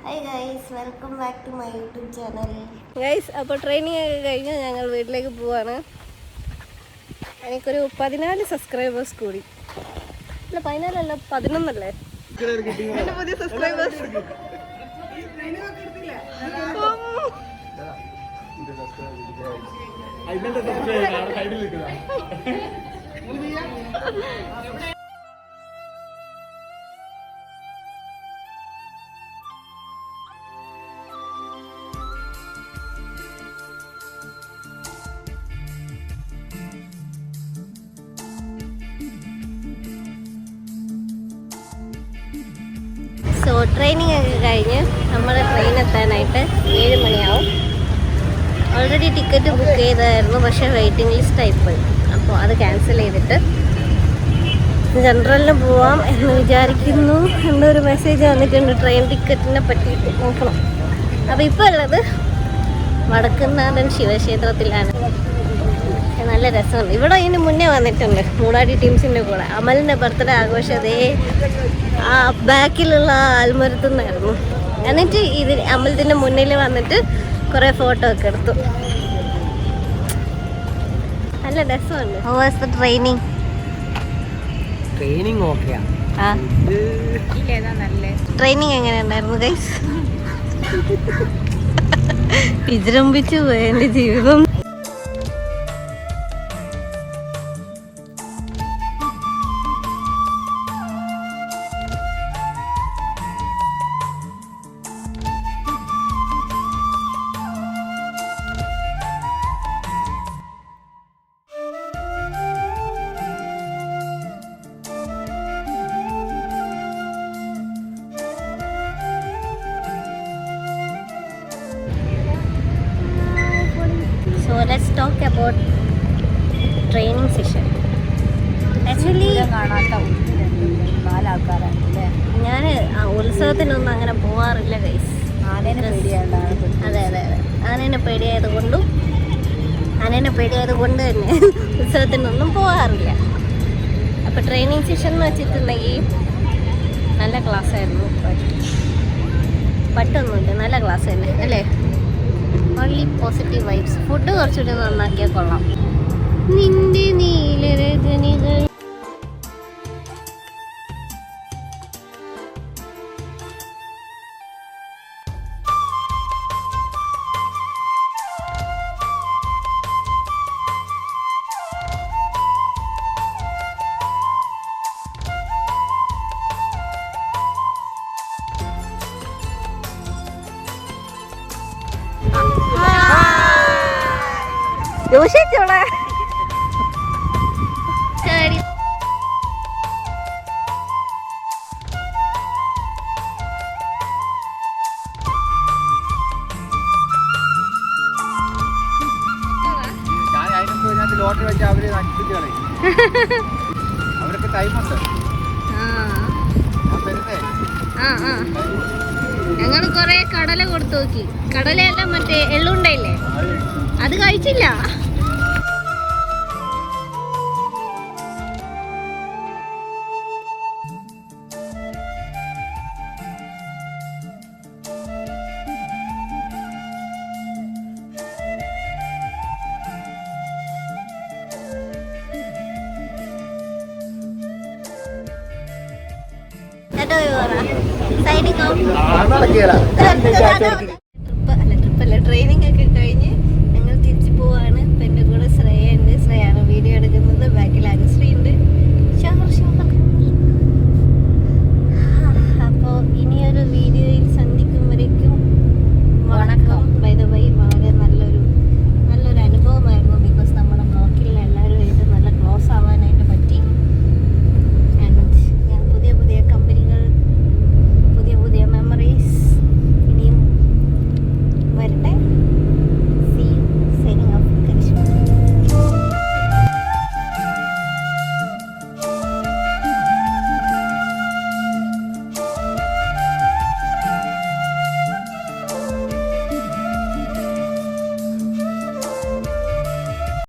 Hi guys, welcome back to my YouTube channel. Guys, അപ്പോൾ training ഒക്കെ കഴിഞ്ഞ് ഞങ്ങൾ വീട്ടിലേക്ക് പോവാണ്. എനിക്കൊരു 14 സബ്സ്ക്രൈബേഴ്സ് കൂടി. അല്ല 14 അല്ല 11 അല്ലേ എൻ്റെ പുതിയ സബ്സ്ക്രൈബേഴ്സ്. സോ ട്രെയിനിങ് ഒക്കെ കഴിഞ്ഞ് നമ്മൾ ട്രെയിൻ എത്താനായിട്ട് 7 മണിയാവും. ഓൾറെഡി ടിക്കറ്റ് ബുക്ക് ചെയ്തായിരുന്നു, പക്ഷേ വെയിറ്റിംഗ് ലിസ്റ്റ് ആയിപ്പോയി. അപ്പോൾ അത് ക്യാൻസൽ ചെയ്തിട്ട് ജനറലിന് പോവാം എന്ന് വിചാരിക്കുന്നു. എന്നൊരു മെസ്സേജ് വന്നിട്ടുണ്ട് ട്രെയിൻ ടിക്കറ്റിനെ പറ്റിയിട്ട് നോക്കണം. അപ്പോൾ ഇപ്പോൾ ഉള്ളത് വടക്കുന്നാഥൻ ശിവക്ഷേത്രത്തിലാണ്. നല്ല രസമുണ്ട്. ഇവിടെ ഇതിന് മുന്നേ വന്നിട്ടുണ്ട് മൂടാടി ടീംസിൻ്റെ കൂടെ. അമലിൻ്റെ ബർത്ത്ഡേ ആഘോഷം അതേ ആ ബാക്കിലുള്ള ആൽമരത്തുനിന്നായിരുന്നു. എന്നിട്ട് ഇത് അമ്പലത്തിൻ്റെ മുന്നിൽ വന്നിട്ട് കുറേ ഫോട്ടോ ഒക്കെ എടുത്തു. നല്ല രസമുണ്ട്. How was the training? Training എങ്ങനെയുണ്ടായിരുന്നു ഗൈസ്? വിജൃംഭിച്ചു പോയ എൻ്റെ ജീവിതം. So let's talk about training session. Actually ഞാൻ ഉത്സവത്തിനൊന്നും അങ്ങനെ പോവാറില്ല ഗൈസ്. അതെ അതെ അതെ, ആനേനെ പേടിയായത് കൊണ്ട് തന്നെ ഉത്സവത്തിനൊന്നും പോവാറില്ല. അപ്പോൾ ട്രെയിനിങ് സെഷൻ എന്ന് വെച്ചിട്ടുണ്ടെങ്കിൽ നല്ല ക്ലാസ്സായിരുന്നു. പറ്റൊന്നുമില്ല, നല്ല ക്ലാസ് തന്നെ അല്ലേ? Only positive vibes. ഫുഡ് കുറച്ചുകൂടി നന്നാക്കിയാൽ കൊള്ളാം. നിന്റെ നീലരജനികൾ ദൂഷിച്ചോളെ. ലോട്ടറി വെച്ച് അവര് നശിപ്പിച്ചു കളയും. അവർക്ക് ടൈമുണ്ട്. ഞങ്ങൾ കൊറേ കടല കൊടുത്തു നോക്കി. കടലയല്ല, മറ്റേ എള്ളുണ്ടല്ലേ, അത് കഴിച്ചില്ല. ട്രെയിനിങ് ഒക്കെ കഴിഞ്ഞ് ഞങ്ങൾ തിരിച്ചു പോവാണ്. ഇപ്പം എൻ്റെ കൂടെ ശ്രേയ ഉണ്ട്. ശ്രേയാണ് വീഡിയോ എടുക്കുന്നത്. ബാക്കിൽ അനുശ്രീ ഉണ്ട്.